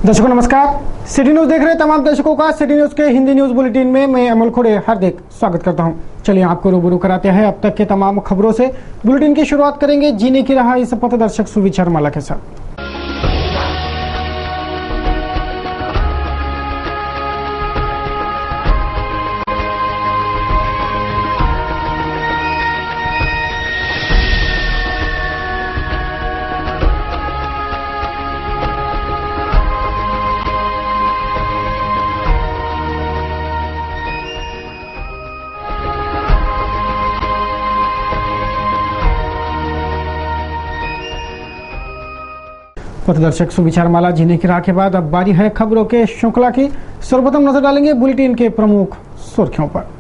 दर्शकों नमस्कार, city news देख रहे तमाम दर्शकों का सिटी न्यूज के हिंदी न्यूज बुलेटिन में मैं अमल खोड़े हार्दिक स्वागत करता हूं। चलिए आपको रूबरू कराते हैं अब तक के तमाम खबरों से। बुलेटिन की शुरुआत करेंगे जीने की राह इस पथदर्शक सुविचार माला के साथ। पथदर्शक सुविचार माला जीने की राह के बाद अब बारी है खबरों के श्रृंखला की। सर्वप्रथम नजर डालेंगे बुलेटिन के प्रमुख सुर्खियों पर।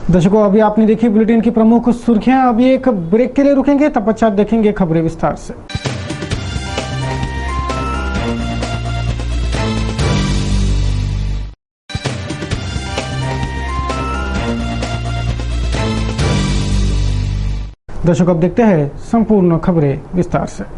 दर्शकों अभी आपने देखी बुलेटिन की प्रमुख सुर्खियां। अभी एक ब्रेक के लिए रुकेंगे, तत्पश्चात देखेंगे खबरें विस्तार से। दर्शकों अब देखते हैं संपूर्ण खबरें विस्तार से।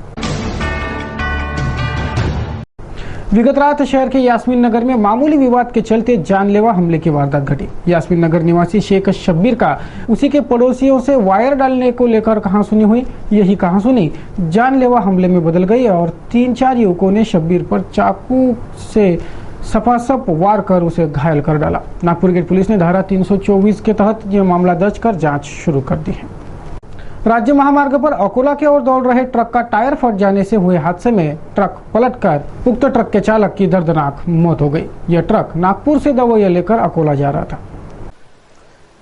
विगत रात शहर के यास्मीन नगर में मामूली विवाद के चलते जानलेवा हमले की वारदात घटी। यास्मीन नगर निवासी शेख शब्बीर का उसी के पड़ोसियों से वायर डालने को लेकर कहासुनी हुई। यही कहासुनी जानलेवा हमले में बदल गई और 3-4 युवकों ने शब्बीर पर चाकू से सपासप वार कर उसे घायल कर डाला। नागपुर गेट पुलिस ने धारा 324 के तहत यह मामला दर्ज कर जाँच शुरू कर दी है। राज्य महामार्ग पर अकोला की ओर दौड़ रहे ट्रक का टायर फट जाने से हुए हादसे में ट्रक पलटकर उक्त ट्रक के चालक की दर्दनाक मौत हो गई। यह ट्रक नागपुर से दवाइयां लेकर अकोला जा रहा था।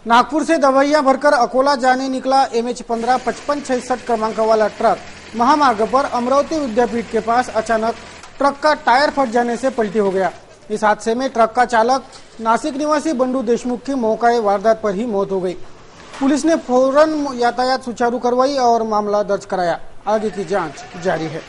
नागपुर से दवाइयां भरकर अकोला जाने निकला MH15 5566 क्रमांक वाला ट्रक महामार्ग पर अमरावती विद्यापीठ के पास अचानक ट्रक का टायर फट जाने से पलटी हो गया। इस हादसे में ट्रक का चालक नासिक निवासी बंडू देशमुख की मौके वारदात पर ही मौत हो गई। पुलिस ने फौरन यातायात सुचारू करवाई और मामला दर्ज कराया। आगे की जांच जारी है।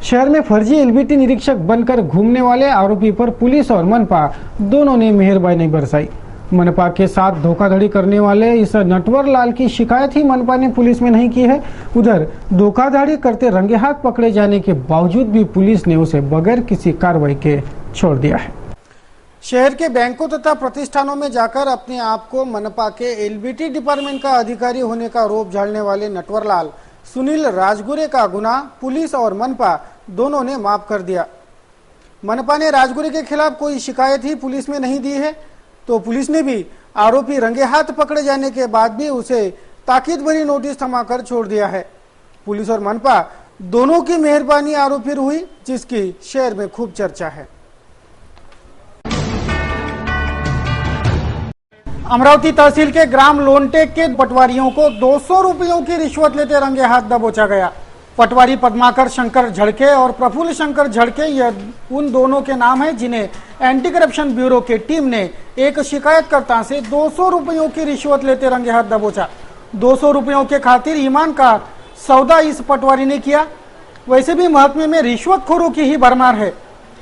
शहर में फर्जी LBT निरीक्षक बनकर घूमने वाले आरोपी पर पुलिस और मनपा दोनों ने मेहरबानी बरसाई। मनपा के साथ धोखाधड़ी करने वाले इस नटवर लाल की शिकायत ही मनपा ने पुलिस में नहीं की है। उधर धोखाधड़ी करते रंगे हाथ पकड़े जाने के बावजूद भी पुलिस ने उसे बगैर किसी कार्रवाई के छोड़ दिया है। शहर के बैंकों तथा प्रतिष्ठानों में जाकर अपने आप को मनपा के LBT डिपार्टमेंट का अधिकारी होने का रोप झाड़ने वाले नटवरलाल सुनील राजगुरे का गुनाह पुलिस और मनपा दोनों ने माफ कर दिया। मनपा ने राजगुरे के खिलाफ कोई शिकायत ही पुलिस में नहीं दी है, तो पुलिस ने भी आरोपी रंगे हाथ पकड़े जाने के बाद भी उसे ताकीद भरी नोटिस थमाकर छोड़ दिया है। पुलिस और मनपा दोनों की मेहरबानी आरोपी हुई, जिसकी शहर में खूब चर्चा है। अमरावती तहसील के ग्राम लोनटेक के पटवारियों को 200 रुपयों की रिश्वत लेते रंगे हाथ दबोचा गया। पटवारी पद्माकर शंकर झड़के और प्रफुल्ल शंकर झड़के यह उन दोनों के नाम हैं जिन्हें एंटी करप्शन ब्यूरो की टीम ने एक शिकायतकर्ता से 200 रुपयों की रिश्वत लेते रंगे हाथ दबोचा। 200 रुपयों के खातिर ईमान का सौदा इस पटवारी ने किया। वैसे भी महकमे में रिश्वतखोरों की ही भरमार है।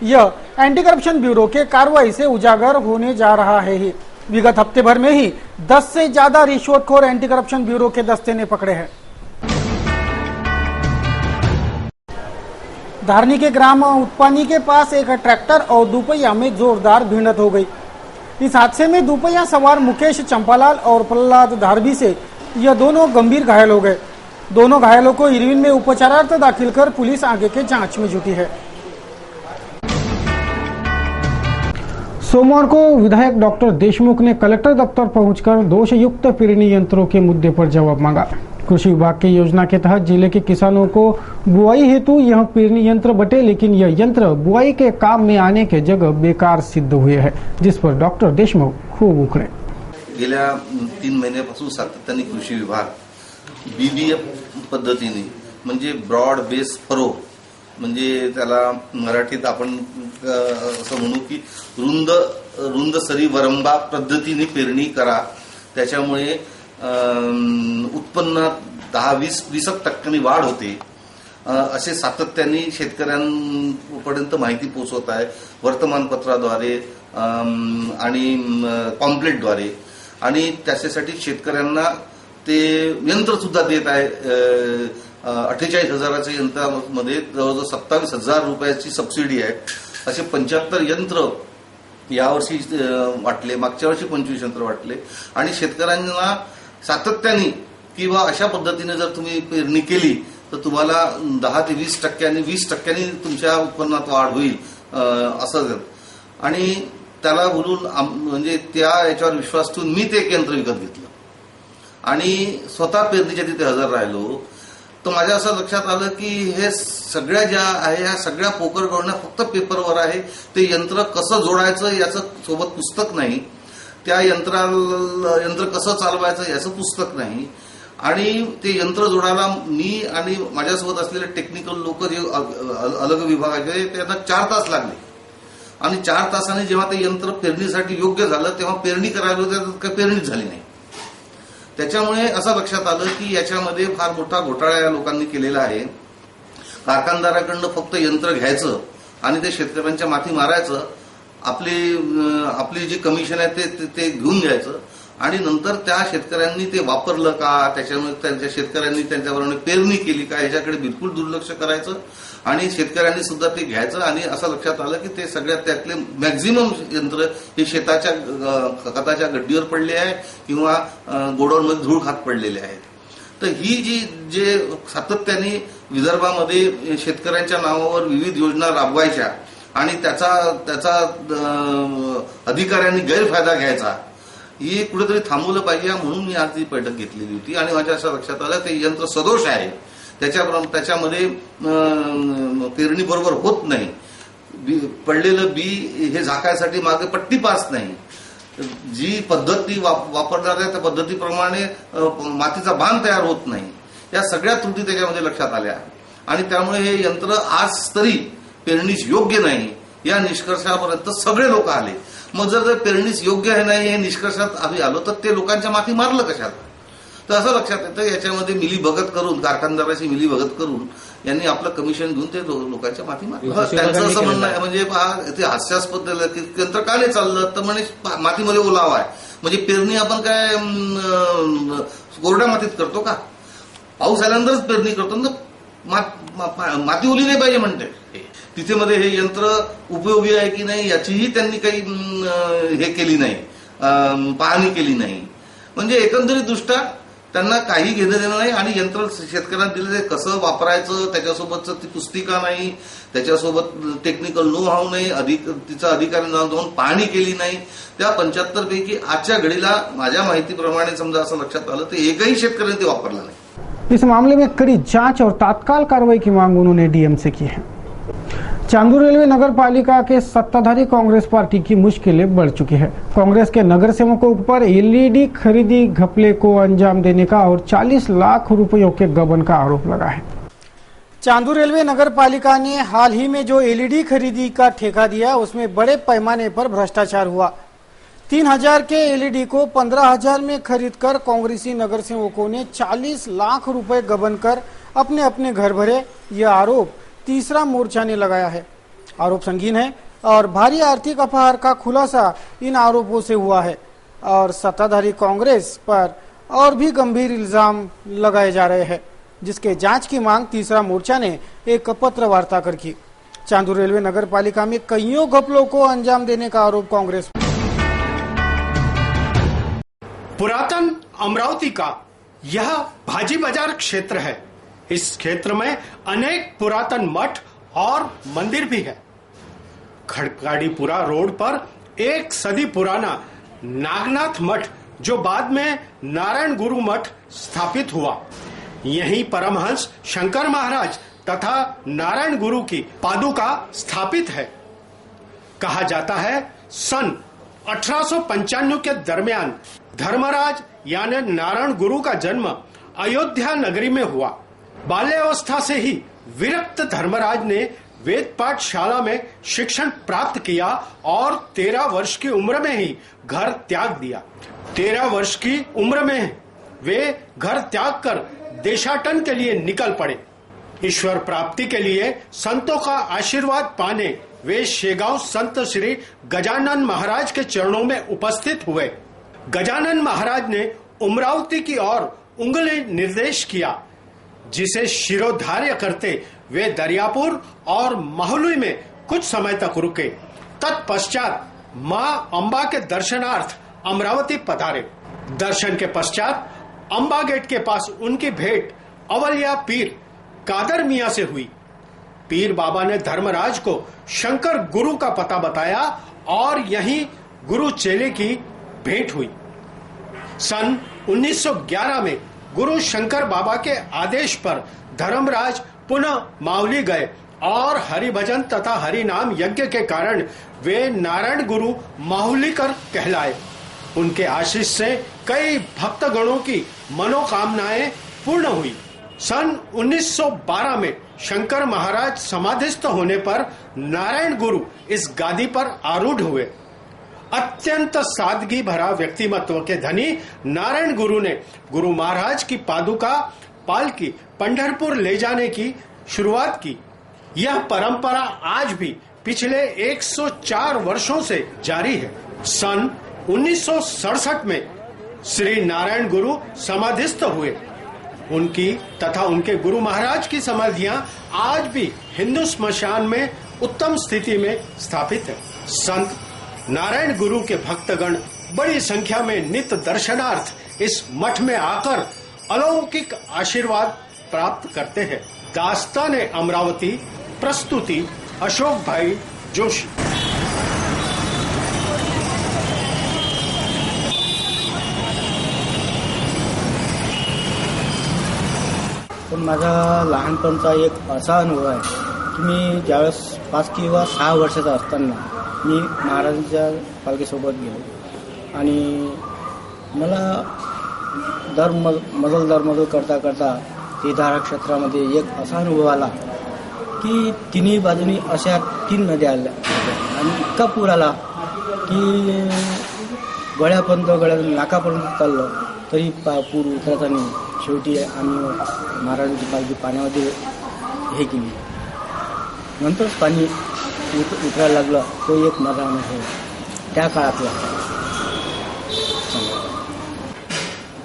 यह एंटी करप्शन ब्यूरो के कार्रवाई से उजागर होने जा रहा है ही। विगत हफ्ते भर में ही 10 से ज्यादा रिश्वतखोर एंटी करप्शन ब्यूरो के दस्ते ने पकड़े हैं। धारनी के ग्राम उत्पानी के पास एक ट्रैक्टर और दुपहिया में जोरदार भिड़ंत हो गई। इस हादसे में दुपहिया सवार मुकेश चंपालाल और प्रहलाद धारवी से यह दोनों गंभीर घायल हो गए। दोनों घायलों को इरविन में उपचारार्थ दाखिल कर पुलिस आगे के जांच में जुटी है। सोमवार को विधायक डॉक्टर देशमुख ने कलेक्टर दफ्तर पहुंचकर दोषयुक्त पेरणी यंत्रों के मुद्दे पर जवाब मांगा। कृषि विभाग की योजना के तहत जिले के किसानों को बुआई हेतु यह पेरणी यंत्र बटे, लेकिन यह यंत्र बुआई के काम में आने के जगह बेकार सिद्ध हुए हैं, जिस पर डॉक्टर देशमुख खूब उखड़े। गेल्या 3 महिन्यापासून सातत्याने कृषी विभाग BBF पद्धतीने म्हणजे ब्रॉड बेस फरो म्हणजे त्याला मराठीत आपण असं म्हणू की रुंद सरी वरंबा पद्धतीने पेरणी करा. त्याच्यामुळे उत्पन्नात 10-20% वाढ होते, असे सातत्याने शेतकऱ्यांपर्यंत माहिती पोहोचवत आहे वर्तमानपत्राद्वारे आणि पॉम्पलेटद्वारे. आणि त्याच्यासाठी शेतकऱ्यांना ते यंत्र सुद्धा देत आहे. 48,000च्या यंत्रामध्ये जवळजवळ 27,000 रुपयाची सबसिडी आहे. असे 75 यंत्र यावर्षी वाटले, मागच्या वर्षी 25 यंत्र वाटले. आणि शेतकऱ्यांना सातत्याने किंवा अशा पद्धतीने जर तुम्ही पेरणी केली तर तुम्हाला 10 ते 20% 20% तुमच्या उत्पन्नात वाढ होईल असं. आणि त्याला बोलून म्हणजे त्या याच्यावर विश्वास ठेवून मी ते एक यंत्र विकत घेतलं आणि स्वतः पेरणीच्या तिथे हजर राहिलो. तर माझ्या असं लक्षात आलं की हे सगळ्या ज्या आहे ह्या सगळ्या पोकर गणना फक्त पेपरवर आहे. ते यंत्र कसं जोडायचं याचं सोबत पुस्तक नाही, त्या यंत्र कसं चालवायचं याचं पुस्तक नाही. आणि ते यंत्र जोडायला मी आणि माझ्यासोबत असलेले टेक्निकल लोक जे अलग विभागाचे त्यांना 4 तास लागले. आणि 4 तासाने जेव्हा ते यंत्र पेरणीसाठी योग्य झालं तेव्हा पेरणी करायला होतं, काही पेरणीच झाली नाही. त्याच्यामुळे असं लक्षात आलं की याच्यामध्ये फार मोठा घोटाळा या लोकांनी केलेला आहे. कारखानदाराकडनं फक्त यंत्र घ्यायचं आणि ते शेतकऱ्यांच्या माथी मारायचं, आपली जी कमिशन आहे ते घेऊन घ्यायचं आणि नंतर त्या शेतकऱ्यांनी ते वापरलं का, त्याच्यामुळे त्यांच्या शेतकऱ्यांनी त्यांच्याबरोबर पेरणी केली का ह्याच्याकडे बिलकुल दुर्लक्ष करायचं. आणि शेतकऱ्यांनी सुद्धा ते घ्यायचं. आणि असं लक्षात आलं की ते सगळ्यात त्यातले मॅक्झिमम यंत्र हे शेताच्या खताच्या गड्डीवर पडले आहे किंवा गोडाऊनमध्ये धूळ खात पडलेले आहेत. तर ही जे सातत्याने विदर्भामध्ये शेतकऱ्यांच्या नावावर विविध योजना राबवायच्या आणि त्याचा अधिकाऱ्यांनी गैरफायदा घ्यायचा, ही कुठेतरी थांबवलं पाहिजे म्हणून मी आज ही बैठक घेतलेली होती. आणि माझ्या असं लक्षात आलं ते यंत्र सदोष आहे, त्याच्यामध्ये पेरणी बरोबर होत नाही, पडलेलं बी हे झाकायसाठी मागे पट्टी पास नाही, जी पद्धती वापरणार आहे त्या पद्धतीप्रमाणे मातीचा बांध तयार होत नाही. या सगळ्या त्रुटी त्याच्यामध्ये लक्षात आल्या आणि त्यामुळे हे यंत्र आज तरी पेरणीस योग्य नाही या निष्कर्षापर्यंत सगळे लोक आले. मग जर पेरणीस योग्य आहे नाही हे निष्कर्षात आम्ही आलो तर ते लोकांच्या माथी मारलं कशात. तर असं लक्षात येतं याच्यामध्ये मिलीभगत करून, कारखानदाराची मिलीभगत करून यांनी आपलं कमिशन घेऊन ते लोकांच्या माथी मारलं. त्यांचं असं म्हणणं आहे म्हणजे ते हास्यास्पद यंत्र का नाही चाललं तर म्हणे मातीमध्ये ओलावा आहे. म्हणजे पेरणी आपण काय कोरड्या मातीत करतो का? पाऊस आल्यानंतरच पेरणी करतो ना, माती ओली नाही पाहिजे म्हणते. तिथे मध्ये हे यंत्र उपयोगी आहे की नाही याचीही त्यांनी काही हे केली नाही, पाहणी केली नाही. म्हणजे एकंदरीत दृष्ट्या त्यांना काही घेणं देणं नाही. आणि यंत्र शेतकऱ्यांना दिलं ते कसं वापरायचं त्याच्यासोबतच ती पुस्तिका नाही, त्याच्यासोबत टेक्निकल नो हाव नाही, तिचा अधिकाऱ्यांना जाऊन पाहणी केली नाही. त्या 75 पैकी आजच्या घडीला माझ्या माहितीप्रमाणे समजा असं लक्षात आलं तर एकही शेतकऱ्यांनी ते वापरला नाही. इस मामले में कड़ी जांच और तत्काल कार्रवाई की मांग उन्होंने डीएम से की है. चांदूर रेलवे नगर पालिका के सत्ताधारी कांग्रेस पार्टी की मुश्किलें बढ़ चुकी है. कांग्रेस के नगर सेवकों पर एलईडी खरीदी घपले को अंजाम देने का और 40 लाख रुपयों के गबन का आरोप लगा है. चांदूर रेलवे नगर पालिका ने हाल ही में जो एलईडी खरीदी का ठेका दिया उसमें बड़े पैमाने पर भ्रष्टाचार हुआ. 3000 के एलईडी को 15,000 में खरीदकर कांग्रेसी नगर सेवकों ने 40 लाख रुपए गबन कर अपने अपने घर भरे. यह आरोप तीसरा मोर्चा ने लगाया है. आरोप संगीन है और भारी आर्थिक अपहार का खुलासा इन आरोपों से हुआ है और सत्ताधारी कांग्रेस पर और भी गंभीर इल्जाम लगाए जा रहे हैं, जिसके जांच की मांग तीसरा मोर्चा ने एक पत्र वार्ता कर की. चांदूर रेलवे नगर पालिका में कईयों घपलों को अंजाम देने का आरोप कांग्रेस. पुरातन अमरावती का यह भाजी बाजार क्षेत्र है. इस क्षेत्र में अनेक पुरातन मठ और मंदिर भी है. खड़काड़ीपुरा रोड पर 1 सदी पुराना नागनाथ मठ जो बाद में नारायण गुरु मठ स्थापित हुआ. यहीं परमहंस शंकर महाराज तथा नारायण गुरु की पादुका स्थापित है. कहा जाता है सन 1895 के दरमियान धर्मराज यानी नारायण गुरु का जन्म अयोध्या नगरी में हुआ. बाल्यावस्था से ही विरक्त धर्मराज ने वेद पाठशाला में शिक्षण प्राप्त किया और 13 वर्ष की उम्र में ही घर त्याग दिया। 13 वर्ष की उम्र में वे घर त्याग कर देशाटन के लिए निकल पड़े। ईश्वर प्राप्ति के लिए संतों का आशीर्वाद पाने वे शेगांव संत श्री गजानन महाराज के चरणों में उपस्थित हुए। गजानन महाराज ने उमरावती की ओर उंगली निर्देश किया, जिसे शिरोधार्य करते वे दरियापुर और माहुली में कुछ समय तक रुके। तत्पश्चात मां अंबा के दर्शनार्थ अमरावती पधारे। दर्शन के पश्चात अंबा गेट के पास उनकी भेंट अवलिया पीर कादर मियां से हुई। पीर बाबा ने धर्मराज को शंकर गुरु का पता बताया और यहीं गुरु चेले की भेंट हुई। सन 1911 में गुरु शंकर बाबा के आदेश पर धर्मराज पुनः मावली गए और हरिभजन तथा हरि नाम यज्ञ के कारण वे नारायण गुरु माहुलीकर कहलाए। उनके आशीष से कई भक्तगणों की मनोकामनाएं पूर्ण हुई। सन 1912 में शंकर महाराज समाधिस्थ होने पर नारायण गुरु इस गादी पर आरूढ़ हुए। अत्यंत सादगी भरा व्यक्तिमत्व के धनी नारायण गुरु ने गुरु महाराज की पादुका पालकी पंढरपुर ले जाने की शुरुआत की। यह परंपरा आज भी पिछले 104 वर्षों से जारी है। सन 1967 में श्री नारायण गुरु समाधिस्थ हुए। उनकी तथा उनके गुरु महाराज की समाधियां आज भी हिंदू स्मशान में उत्तम स्थिति में स्थापित है। संत नारायण गुरु के भक्तगण बड़ी संख्या में नित्य दर्शनार्थ इस मठ में आकर अलौकिक आशीर्वाद प्राप्त करते हैं। दास्तान अमरावती, प्रस्तुति अशोक भाई जोशी। पण माझा लहानपणचा एक असा अनुभव आहे की मी ज्यावेळेस 5 किंवा 6 वर्षाचा असताना मी महाराजांच्या पालखीसोबत गेलो आणि मला दरमजल करता करता तेधारा क्षेत्रामध्ये एक असा अनुभव आला की तिन्ही बाजूनी अशा 3 नद्या आल्या आणि इतका पूर आला की गळ्यापर्यंत नाकापर्यंत चाललं तरी पूर उतरत नाही। शेवटी आम्ही महाराजांची पालखी पाण्यामध्ये हे केली। नंतर पाणी उतरायला लागलं। तो एक माझा अनुभव त्या काळातला।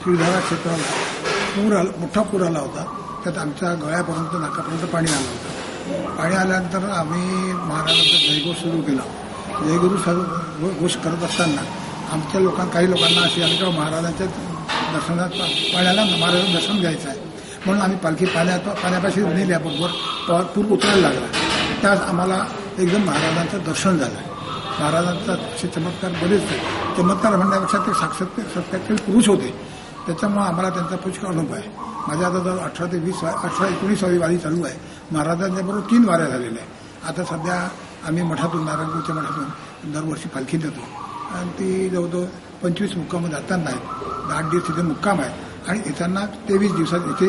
तेधारा क्षेत्राला मोठा पूर आला होता। त्यात आमच्या गळ्यापर्यंत नाकापर्यंत पाणी आलं होतं। पाणी आल्यानंतर आम्ही महाराजांचा जयघोष सुरू केला। जयघोष करत असताना आमच्या काही लोकांना अशी आली की महाराजांच्या दर्शनात पाण्याला महाराजांचं दर्शन घ्यायचं आहे म्हणून आम्ही पालखी पाण्यापाशी नेल्याबरोबर पूर उतरायला लागला। त्यात आम्हाला एकदम महाराजांचं दर्शन झालं। महाराजांचा असे चमत्कार बरेच आहेत। चमत्कार म्हणण्यापेक्षा ते साक्षात सत्याचे पुरुष होते, त्याच्यामुळे आम्हाला त्यांचा पुष्कळ अनुभव आहे। माझ्या आता जर 18 ते 19 वारी चालू आहे। महाराजांच्या बरोबर 3 वाऱ्या झालेल्या आहे। आता सध्या आम्ही मठातून नारायणपूरच्या मठातून दरवर्षी पालखी देतो आणि ती जवळजवळ 25 मुक्काम जाताना आहेत। 8 दिवस तिथे मुक्काम आहे आणि येताना 23 दिवसात इथे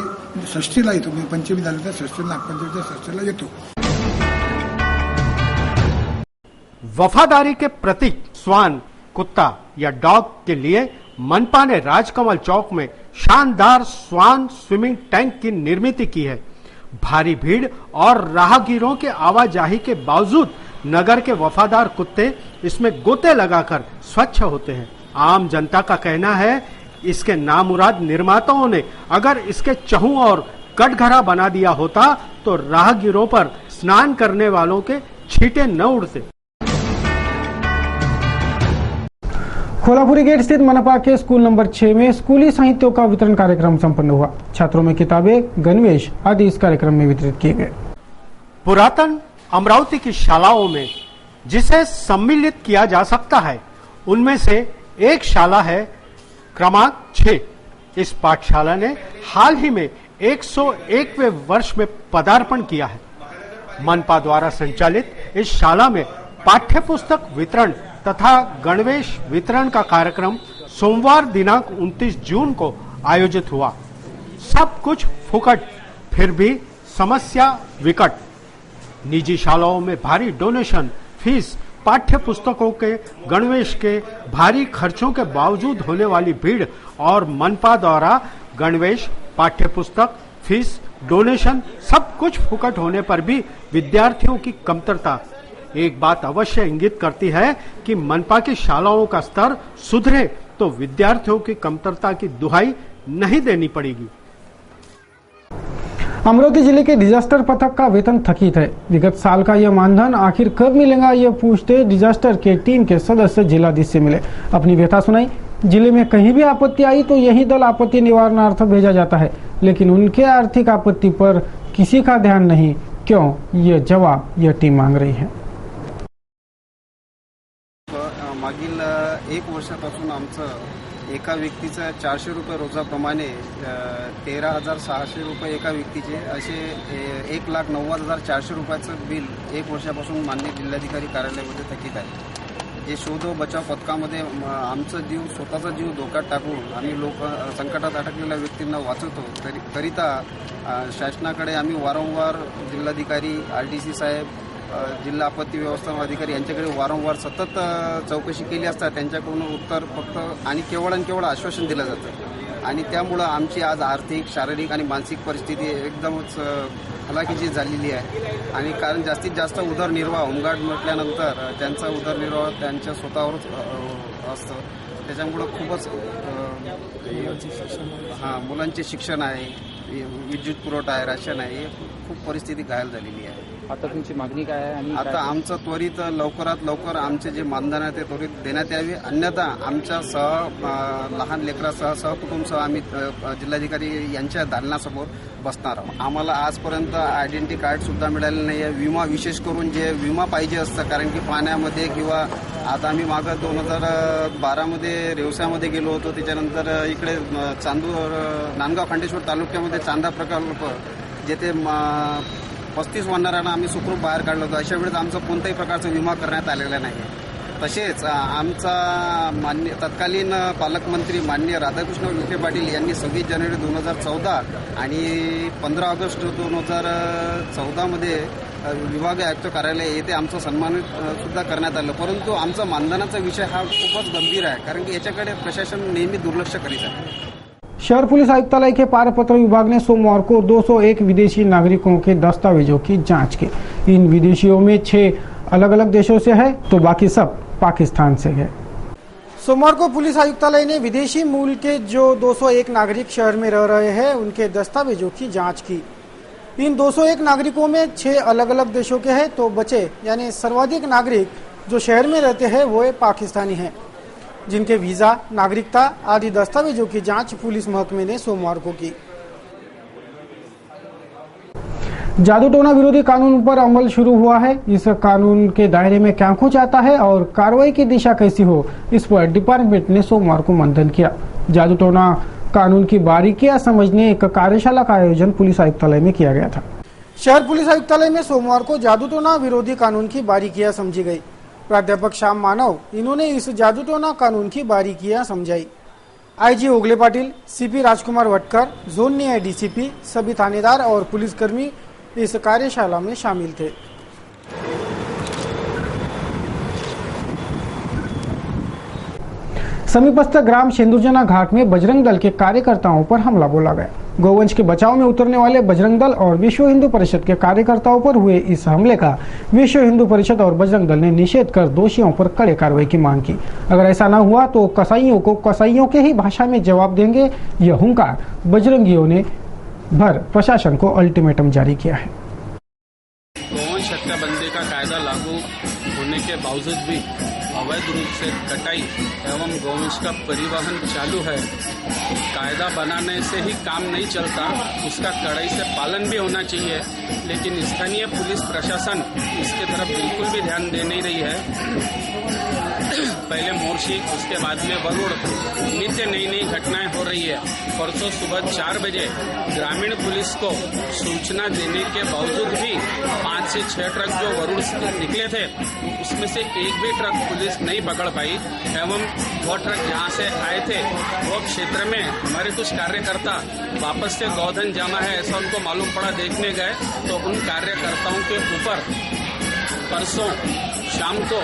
षष्ठीला येतो। मी पंचमी झाली तर षष्ठीला नागपंचमीच्या षष्ठीला येतो। वफादारी के प्रतीक स्वान कुत्ता या डॉग के लिए मनपा ने राजकमल चौक में शानदार स्वान स्विमिंग टैंक की निर्मित की है। भारी भीड़ और राहगीरों के आवाजाही के बावजूद नगर के वफादार कुत्ते इसमें गोते लगाकर स्वच्छ होते हैं। आम जनता का कहना है इसके नामुराद निर्माताओं ने अगर इसके चहुं और कटघरा बना दिया होता तो राहगीरों पर स्नान करने वालों के छींटे न उड़ते। कोल्हापुरी गेट स्थित मनपा के स्कूल नंबर 6 में स्कूली साहित्यों का वितरण कार्यक्रम संपन्न हुआ। छात्रों में किताबें, गणवेश आदि इस कार्यक्रम में वितरित किए गए। पुरातन अमरावती की शालाओं में जिसे सम्मिलित किया जा सकता है उनमें से एक शाला है क्रमांक 6। इस पाठशाला ने हाल ही में 101वें वर्ष में पदार्पण किया है। मनपा द्वारा संचालित इस शाला में पाठ्य पुस्तक वितरण तथा गणवेश वितरण का कार्यक्रम सोमवार दिनांक 29 जून को आयोजित हुआ। सब कुछ फुकट, फिर भी समस्या विकट। निजी शालाओं में भारी डोनेशन, फीस, पाठ्य पुस्तकों के, गणवेश के भारी खर्चों के बावजूद होने वाली भीड़ और मनपा द्वारा गणवेश, पाठ्य पुस्तक, फीस, डोनेशन सब कुछ फुकट होने पर भी विद्यार्थियों की कमतरता एक बात अवश्य इंगित करती है कि मनपा की शालाओं का स्तर सुधरे तो विद्यार्थियों की कमतरता की दुहाई नहीं देनी पड़ेगी। अमरावती जिले के डिजास्टर पथक का वेतन थकित है। विगत साल का यह मानधन आखिर कब मिलेगा, यह पूछते डिजास्टर के टीम के सदस्य जिलाधीश से मिले, अपनी व्यथा सुनाई। जिले में कहीं भी आपत्ति आई तो यही दल आपत्ति निवारणार्थ भेजा जाता है, लेकिन उनके आर्थिक आपत्ति पर किसी का ध्यान नहीं। क्यों, यह जवाब यह टीम मांग रही है। मागील 1 वर्षापासून आमचं एका व्यक्तीचं 400 रुपये रोजाप्रमाणे 13,600 रुपये एका व्यक्तीचे असे 1,90,400 रुपयाचं बिल 1 वर्षापासून माननीय जिल्हाधिकारी कार्यालयामध्ये थकीत आहे। हे शोध व बचाव पथकामध्ये आमचा जीव, स्वतःचा जीव धोक्यात टाकून आम्ही संकटात अडकलेल्या व्यक्तींना वाचवतो। करिता शासनाकडे आम्ही वारंवार जिल्हाधिकारी, RDC साहेब, जिल्हा आपत्ती व्यवस्थापन अधिकारी यांच्याकडे वारंवार सतत चौकशी केली असता त्यांच्याकडून उत्तर फक्त आणि केवळ आश्वासन दिलं जातं आणि त्यामुळं आमची आज आर्थिक, शारीरिक आणि मानसिक परिस्थिती एकदमच हलाखीची झालेली आहे। आणि कारण जास्तीत जास्त उदरनिर्वाह होमगार्ड म्हटल्यानंतर त्यांचा उदरनिर्वाह त्यांच्या स्वतःवरच असतं, त्याच्यामुळं खूपच मुलांचे शिक्षण आहे, विद्युत पुरवठा आहे, राशन आहे, खूप परिस्थिती घायल झालेली आहे। आता तुमची मागणी काय आहे? आणि आता आमचं त्वरित लवकरात लवकर आमचे जे मानधन आहे ते त्वरित देण्यात यावे, अन्यथा आमच्या लहान लेकरासह सहकुटुंबसह आम्ही जिल्हाधिकारी यांच्या दालनासमोर बसणार आहोत। आम्हाला आजपर्यंत आयडेंटिटी कार्ड सुद्धा मिळालेलं नाही आहे। विमा, विशेष करून जे विमा पाहिजे असतं, कारण की पाण्यामध्ये किंवा आता आम्ही मागं 2012मध्ये रेवसामध्ये गेलो होतो, त्याच्यानंतर इकडे नांदगाव खंडेश्वर तालुक्यामध्ये चांदा प्रकल्प जेथे 35 वानरांना आम्ही सुखरूप बाहेर काढलं होतं। अशा वेळेस आमचा कोणत्याही प्रकारचा विमा करण्यात आलेला नाही। तसेच आमचा तत्कालीन पालकमंत्री माननीय राधाकृष्ण विखे पाटील यांनी 26 जानेवारी 2014 आणि 15 ऑगस्ट 2014मध्ये विभागीय आयुक्त कार्यालय येथे आमचं सन्मानित सुद्धा करण्यात आलं, परंतु आमचा मानधनाचा विषय हा खूपच गंभीर आहे, कारण की याच्याकडे प्रशासन नेहमी दुर्लक्ष करीत आहे। शहर पुलिस आयुक्तालय के पारपत्र विभाग ने सोमवार को 201 विदेशी नागरिकों के दस्तावेजों की जांच की। इन विदेशियों में 6 अलग अलग देशों से है तो बाकी सब पाकिस्तान से है। सोमवार को पुलिस आयुक्तालय ने विदेशी मूल के जो 201 नागरिक शहर में रह रहे हैं उनके दस्तावेजों की जांच की। इन 201 नागरिकों में 6 अलग अलग देशों के हैं तो बचे यानी सर्वाधिक नागरिक जो शहर में रहते हैं वो पाकिस्तानी हैं, जिनके वीजा, नागरिकता आदि दस्तावेजों की जांच पुलिस महकमे ने सोमवार को की। जादूटोना विरोधी कानून पर अमल शुरू हुआ है। इस कानून के दायरे में क्या कुछ आता है और कार्रवाई की दिशा कैसी हो, इस पर डिपार्टमेंट ने सोमवार को मंथन किया। जादूटोना कानून की बारीकियां समझने एक कार्यशाला का आयोजन पुलिस आयुक्तालय में किया गया था। शहर पुलिस आयुक्तालय में सोमवार को जादूटोना विरोधी कानून की बारीकियां समझी गई। प्राध्यापक श्याम मानव इन्होंने इस जादूटोना कानून की बारीकियां समझाई। IG ओगले पाटिल, CP राजकुमार वटकर, जोन न्याय DCP, सभी थानेदार और पुलिसकर्मी इस कार्यशाला में शामिल थे। समीपस्थ ग्राम शेंदुरजना घाट में बजरंग दल के कार्यकर्ताओं पर हमला बोला गया। गौवंश के बचाव में उतरने वाले बजरंग दल और विश्व हिंदू परिषद के कार्यकर्ताओं पर हुए इस हमले का विश्व हिंदू परिषद और बजरंग दल ने निषेध कर दोषियों पर कड़े कार्रवाई की मांग की। अगर ऐसा न हुआ तो कसाईयों को कसाईयों के ही भाषा में जवाब देंगे, यह हुंकार बजरंगियों ने भर प्रशासन को अल्टीमेटम जारी किया है। गौवंश हत्या बंदी का कायदा लागू होने के बावजूद भी अवैध रूप से कटाई एवं गौवंश का परिवहन चालू है। कायदा बनाने से ही काम नहीं चलता, उसका कड़ाई से पालन भी होना चाहिए, लेकिन स्थानीय पुलिस प्रशासन इसके तरफ बिल्कुल भी ध्यान दे नहीं रही है। पहले मोर्शी, उसके बाद में वरुड़, नित्य नई नई घटनाएं हो रही है। परसों सुबह 4 बजे ग्रामीण पुलिस को सूचना देने के बावजूद भी 5 से 6 ट्रक जो वरुड़ से निकले थे उसमें से एक भी ट्रक पुलिस नहीं पकड़ पाई एवं वो ट्रक जहाँ से आए थे वो क्षेत्र में हमारे कुछ कार्यकर्ता वापस से गोधन जमा है ऐसा उनको मालूम पड़ा, देखने गए तो उन कार्यकर्ताओं के ऊपर परसों शाम को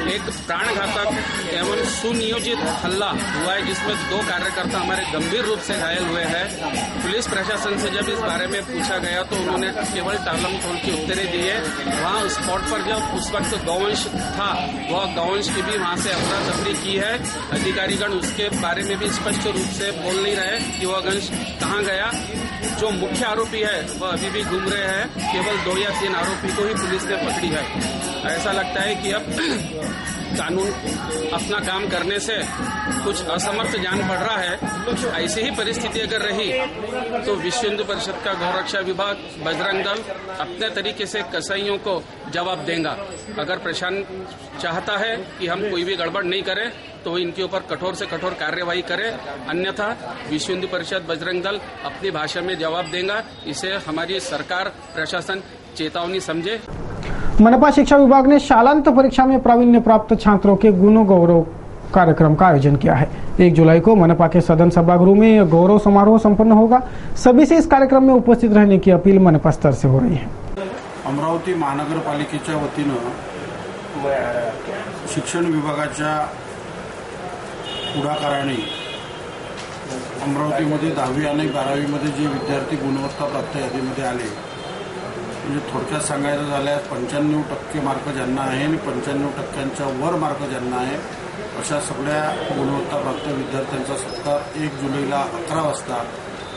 एक प्राणघातक एवं सुनियोजित हमला हुआ है जिसमें 2 कार्यकर्ता हमारे गंभीर रूप से घायल हुए हैं। पुलिस प्रशासन से जब इस बारे में पूछा गया तो उन्होंने केवल टालम टोल की उत्तरें दी है। वहां स्पॉट पर जब उस वक्त गौवंश था वह गौवंश की भी वहां से अफरा तफरी की है। अधिकारीगण उसके बारे में भी स्पष्ट रूप से बोल नहीं रहे कि वह गंश कहाँ गया। जो मुख्य आरोपी है वह अभी भी घूम रहे हैं। केवल 2 या 3 आरोपी को ही पुलिस ने पकड़ी है। ऐसा लगता है कि अब कानून अपना काम करने से कुछ असमर्थ जान पड़ रहा है। ऐसी ही परिस्थिति अगर रही तो विश्व हिंदू परिषद का गौरक्षा विभाग, बजरंग दल अपने तरीके से कसाईयों को जवाब देगा। अगर प्रशासन चाहता है कि हम कोई भी गड़बड़ नहीं करें तो इनके ऊपर कठोर से कठोर कार्यवाही करे, अन्यथा विश्व हिंदू परिषद बजरंग दल अपनी भाषा में जवाब देगा। इसे हमारी सरकार प्रशासन चेतावनी समझे। मनपा शिक्षा विभाग ने शालांत परीक्षा में प्रावीण्य प्राप्त छात्रों के गुण गौरव कार्यक्रम का आयोजन किया है। 1 जुलाई को मनपा के सदन सभागृह में गौरव समारोह संपन्न होगा। सभी से इस कार्यक्रम में उपस्थित रहने की अपील मनपा स्तर से हो रही है। अमरावती महानगरपालिकेच्या वतीनं शिक्षण विभागाच्या पुढाकाराने अमरावतीमध्ये 10वी आणि 12वी मध्ये जे विद्यार्थी गुणवत्ता प्राप्त यादीमध्ये आले, म्हणजे थोडक्यात सांगायचं झाल्यास 95% मार्क ज्यांना आहे आणि 95%च्या वर मार्क ज्यांना आहे अशा सगळ्या गुणवत्ता प्राप्त विद्यार्थ्यांचा सत्कार 1 जुलैला 11 वाजता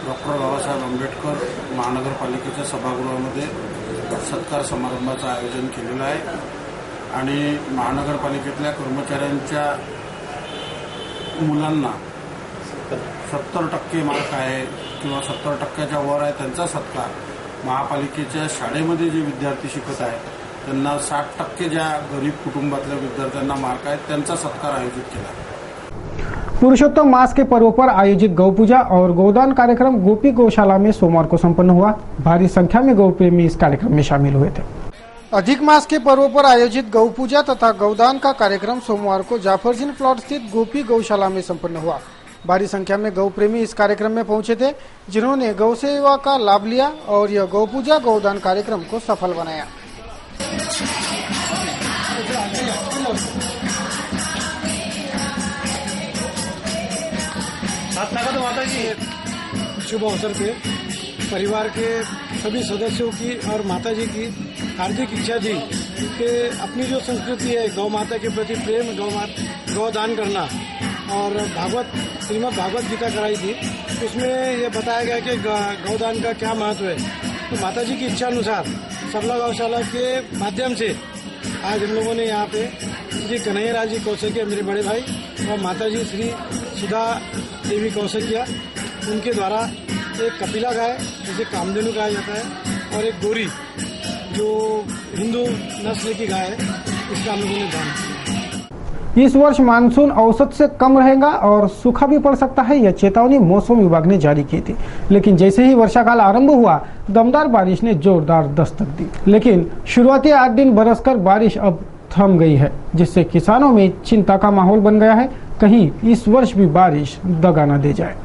डॉक्टर बाबासाहेब आंबेडकर महानगरपालिकेच्या सभागृहामध्ये सत्कार समारंभाचं आयोजन केलेलं आहे आणि महानगरपालिकेतल्या कर्मचाऱ्यांच्या मुलांना 70% मार्क आहे किंवा 70%च्या वर आहे त्यांचा सत्कार, महापालिकेच्या शाळेमध्ये जे विद्यार्थी शिकत आहेत त्यांना 60% ज्या गरीब कुटुंबातल्या विद्यार्थ्यांना मार्क आहेत त्यांचा सत्कार आयोजित केला। पुरुषोत्तम मास के पर्व पर आयोजित गौ पूजा और गोदान कार्यक्रम गोपी गौशाला में सोमवार को संपन्न हुआ। भारी संख्या में गौ प्रेमी इस कार्यक्रम में शामिल हुए थे। अधिक मास के पर्व पर आयोजित गौ पूजा तथा गौदान का कार्यक्रम सोमवार को जाफरजीन प्लॉट स्थित गोपी गौशाला में संपन्न हुआ। भारी संख्या में गौ प्रेमी इस कार्यक्रम में पहुंचे थे, जिन्होंने गौ सेवा का लाभ लिया और यह गौ पूजा गौदान कार्यक्रम को सफल बनाया। शुभ अवसर पे परिवार के सभी सदस्यों की और माताजी की हार्दिक इच्छा थी कि अपनी जो संस्कृति है गौ माता के प्रति प्रेम, गौदान करना, और श्रीमद् भागवत गीता कराई थी, उसमें ये बताया गया कि गौदान का क्या महत्व है। तो माताजी की इच्छा अनुसार सबला गौशाला के माध्यम से आज हम लोगों ने यहाँ पे श्री कन्हैयाराज जी कौशकिया, मेरे बड़े भाई, और माताजी श्री सुधा देवी कौशकिया, उनके द्वारा एक कपिला गाय जिसे कामधेनु कहा जाता है और एक गोरी जो हिंदू नस्ल की गाय है, इसका हम लोगों ने दान किया। इस वर्ष मानसून औसत से कम रहेगा और सूखा भी पड़ सकता है, यह चेतावनी मौसम विभाग ने जारी की थी। लेकिन जैसे ही वर्षा काल आरंभ हुआ, दमदार बारिश ने जोरदार दस्तक दी। लेकिन शुरुआती 8 दिन बरसकर बारिश अब थम गई है, जिससे किसानों में चिंता का माहौल बन गया है। कहीं इस वर्ष भी बारिश दगा न दे जाए।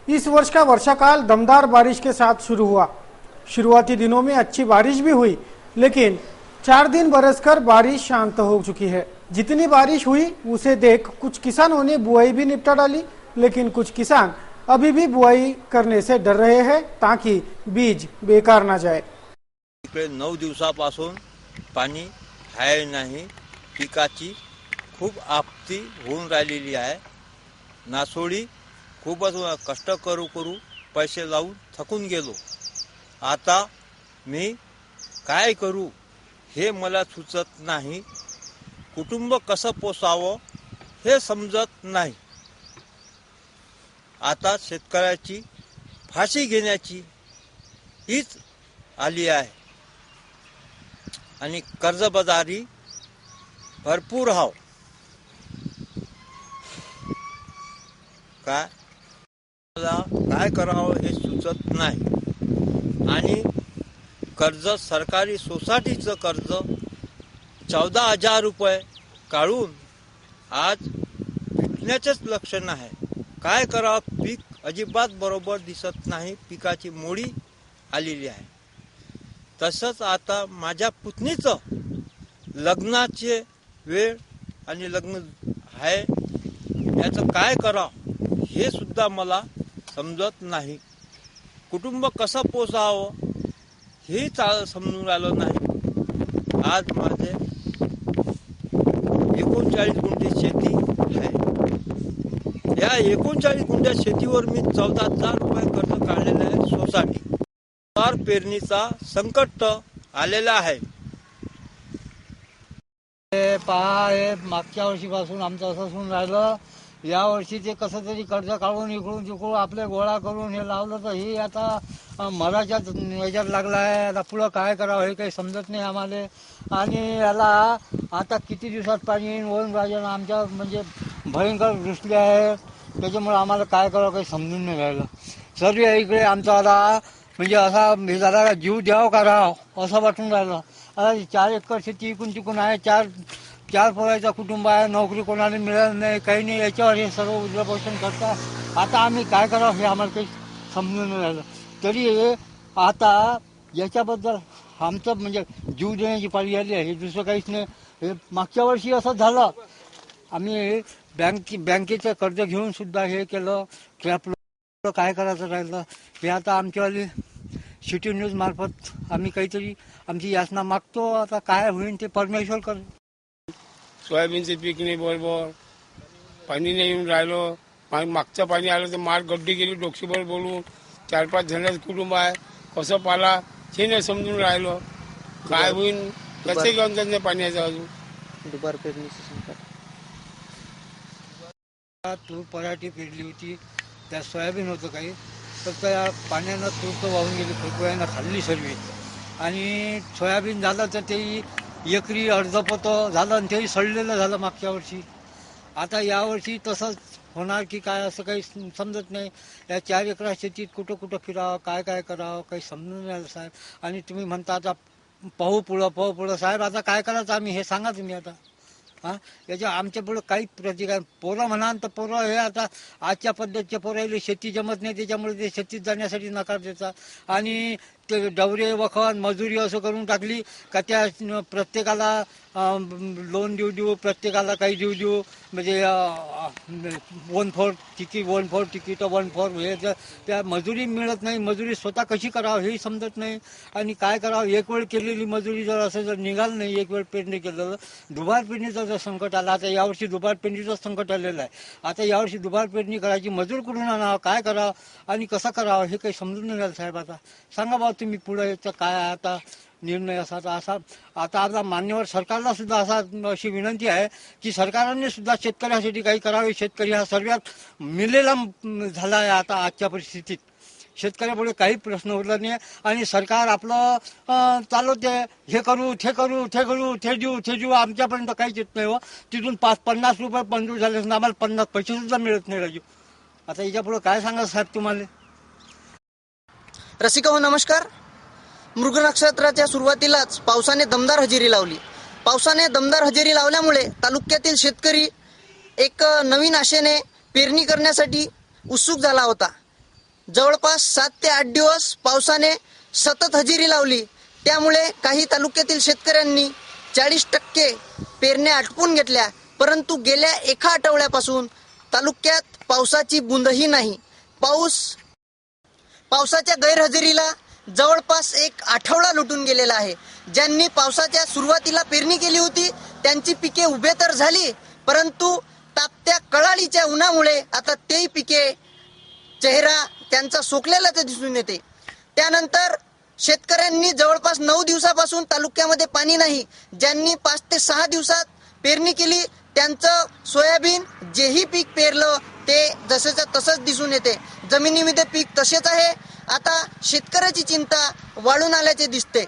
इस वर्ष का वर्षा काल दमदार बारिश के साथ शुरू हुआ। शुरुआती दिनों में अच्छी बारिश भी हुई, लेकिन 4 दिन बरसकर बारिश शांत हो चुकी है। जितनी बारिश हुई उसे देख कुछ किसानों ने बुआई भी निपटा डाली, लेकिन कुछ किसान अभी भी बुआई करने से डर रहे हैं ताकि बीज बेकार ना जाए। 9 दिवसापासून पाणी आहे नाही, पिकाची खूप आपत्ती होऊन राहिलेली आहे। नासोडी खूपच कष्ट करू पैसे लावून थकून गेलो। आता मी काय करू हे मला सुचत नाही। कुटुंब कसं पोसावं हे समजत नाही। आता शेतकऱ्याची फाशी घेण्याची हीच आली आहे आणि कर्जबाजारी भरपूर हाव। काय करावं हे सुचत नाही आणि कर्ज सरकारी सोसायटीचं कर्ज 14,000 रुपये काढून आज पिकण्याचेच लक्षण आहे. काय करावं, पीक अजिबात बरोबर दिसत नाही, पिकाची मोडी आलेली आहे. तसंच आता माझ्या पुतणीचं लग्नाचे वेळ आणि लग्न आहे, याचं काय करावं हे सुद्धा मला समजत नाही. कुटुंब कसं पोसावं हे समजून राहिलं नाही. आज माझे 39 गुंठे शेती आहे. या 39 गुंठ्या शेतीवर मी 14,000 रुपये कर्ज काढलेलं आहे सोसायटी. फार पेरणीचा संकट आलेला आहे. पहा, हे मागच्या वर्षीपासून आमचं असं सुन राहिलं. या वर्षी ते कसं तरी कर्ज काढून इकडून तिकडून आपले गोळा करून हे लावलं, तर हे आता मराच्याच याच्यात लागला आहे. आता पुढं काय करावं हे काही समजत नाही आम्हाला. आणि याला आता किती दिवसात पाणी येईन, वरून राजा आमच्या म्हणजे भयंकर दृष्टी आहे. त्याच्यामुळे आम्हाला काय करावं काही समजून नाही राहिलं. सर्व इकडे आमचा आता म्हणजे असा हे झाला, जीव द्यावं का राहावं असं वाटून राहिलं. आता 4 एकर शेती इकून तिकून आहे, चार पोराचं कुटुंब आहे, नोकरी कोणाला मिळत नाही, काही नाही. याच्यावर हे सर्व उद्रपोषण करतात. आता आम्ही काय करावं हे आम्हाला काही समजून नाही राहिलं. तरी आता याच्याबद्दल आमचं म्हणजे जीव देण्याची पाळी आली आहे, दुसरं काहीच नाही. हे मागच्या वर्षी असं झालं, आम्ही बँकेचं कर्ज घेऊन सुद्धा हे केलं, ट्रॅपलं काय करायचं राहिलं. हे आता आमच्यावाली सिटी न्यूज मार्फत आम्ही काहीतरी आमची याचना मागतो. आता काय होईल ते परमेश्वर कर. सोयाबीनचे पीक नाही बरोबर, पाणी नाही येऊन राहिलं. मागचं पाणी आलं तर मार गड्डी गेली डोक्षीभर बोलून. 4-5 जणांचं कुटुंब आहे, कसं पाला हे नाही समजून राहिलं. काय होईल कसं घेऊन त्यांना पाण्याचं. अजून दुबार पेरणीचं संकट. तूर पराठी पेरली होती, त्यात सोयाबीन होतं काही, तर त्या पाण्यानं तूर तर वाहून गेली, फुलकुळ्यानं खाल्ली सर्व. आणि सोयाबीन झालं तर तेही एकरी अर्धपोतं झालं आणि तेही सडलेलं झालं मागच्या वर्षी. आता यावर्षी तसंच होणार की काय असं काही समजत नाही. या 4 एकर शेतीत कुठं कुठं फिरावं, काय काय करावं काही समजून नाही आलं साहेब. आणि तुम्ही म्हणता आता पाहू पुढं साहेब, आता काय करायचं आम्ही हे सांगा तुम्ही आता. हां, याच्या आमच्या पुढं काही प्रतिकार. पोरं म्हणाल तर पोरं हे आता आजच्या पद्धतीच्या पोरायला शेती जमत नाही, त्याच्यामुळे ते शेतीत जाण्यासाठी नकार देतात. आणि ते डवरे वखन मजुरी असं करून टाकली का त्या प्रत्येकाला लोन देऊ, प्रत्येकाला काही देऊ. म्हणजे 1/4 तिकीट 1/4 तिकीट 1/4 हे त्या मजुरी मिळत नाही. मजुरी स्वतः कशी करावं हेही समजत नाही. आणि काय करावं, एक वेळ केलेली मजुरी जर असं जर निघालं नाही, एक वेळ पेरणी केलं, दुबार पेरणीचं जर संकट आलं. आता यावर्षी दुबार पेरणीचं संकट आलेलं आहे. आता यावर्षी दुबार पेरणी करायची, मजूर कुठून आणावं, काय करावं आणि कसं करावं हे काही समजून नाही राहिलं साहेब. आता सांगा बा तुम्ही पुढे याचं काय आता निर्णय असा. आता आपला मान्यवर सरकारला सुद्धा अशी विनंती आहे की सरकारने सुद्धा शेतकऱ्यासाठी काही करावे. शेतकरी हा सर्वात मिलेला झाला आहे आता आजच्या परिस्थितीत. शेतकऱ्यापुढे काही प्रश्न उरला नाही आणि सरकार आपलं चालवते, हे करू ते देऊ. आमच्यापर्यंत काहीच येत नाही हो. तिथून 50 रुपये मंजूर झाले, आम्हाला 50 पैसे सुद्धा मिळत नाही राजू. आता याच्यापुढे काय सांगा साहेब तुम्हाला. रसिका हो नमस्कार. मृग नक्षत्राच्या सुरुवातीलाच पावसाने दमदार हजेरी लावली. पावसाने दमदार हजेरी लावल्यामुळे तालुक्यातील शेतकरी एक नवीन आशेने पेरणी करण्यासाठी उत्सुक झाला होता. जवळपास 7 ते 8 दिवस पावसाने सतत हजेरी लावली. त्यामुळे काही तालुक्यातील शेतकऱ्यांनी 40% पेरण्या आटपून घेतल्या. परंतु गेल्या एका आठवड्यापासून तालुक्यात पावसाची बुंदही नाही. पावसाच्या गैरहजेरीला जवळपास एक आठवडा लुटून गेलेला आहे. ज्यांनी पावसाच्या सुरुवातीला पेरणी केली होती त्यांची पिके उभे तर झाली, परंतु तापत्या कळाळीच्या उन्हामुळे आता तेही पिके चेहरा त्यांचा सोकलेला ते दिसून येते. त्यानंतर शेतकऱ्यांनी जवळपास 9 दिवसापासून तालुक्यामध्ये पाणी नाही. ज्यांनी 5 ते 6 दिवसात पेरणी केली त्यांचं सोयाबीन जेही पीक पेरलं ते जसंच्या तसंच दिसून येते. जमिनीमध्ये पीक तसेच आहे. आता शेतकऱ्याची चिंता वाढून आल्याचे दिसते.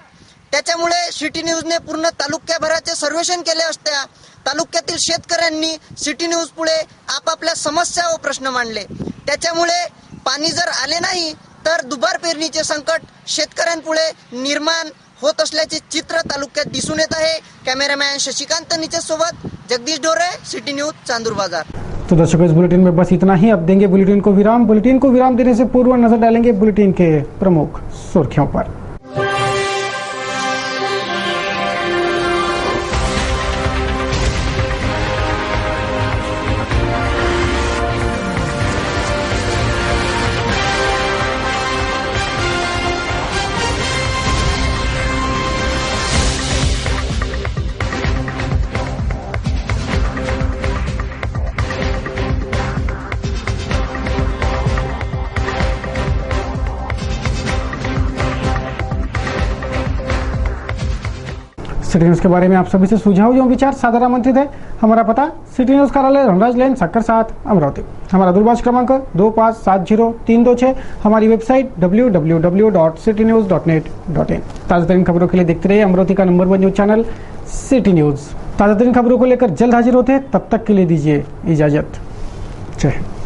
त्याच्यामुळे सिटी न्यूजने पूर्ण तालुक्याभराचे सर्वेक्षण केले असता तालुक्यातील शेतकऱ्यांनी सिटी न्यूज पुढे आपापल्या समस्या व प्रश्न मांडले. त्याच्यामुळे पाणी जर आले नाही तर दुबार पेरणीचे संकट शेतकऱ्यांपुढे निर्माण होत असल्याचे चित्र तालुक्यात दिसून येत आहे. कॅमेरामॅन शशिकांत निचे सोबत जगदीश ढोरे, सिटी न्यूज, चांदूर बाजार। तो दर्शकों, इस बुलेटिन में बस इतना ही। अब देंगे बुलेटिन को विराम। बुलेटिन को विराम देने से पूर्व नजर डालेंगे बुलेटिन के प्रमुख सुर्खियों पर। सिटी न्यूज के बारे में आप सभी से सुझाव एवं विचार सादर आमंत्रित है। हमारा पता सिटी न्यूज कार्यालय धनराज लेन सक्कर 7 अमरावती। हमारा दूरभाष क्रमांक 25703226। हमारी वेबसाइट www.citynews.net.in। ताजा तरीन खबरों के लिए देखते रहिए अमरावती का number 1 news channel city news. ताजा तरीन खबरों को लेकर जल्द हाजिर होते हैं, तब तक के लिए दीजिए इजाजत। जय हिंद।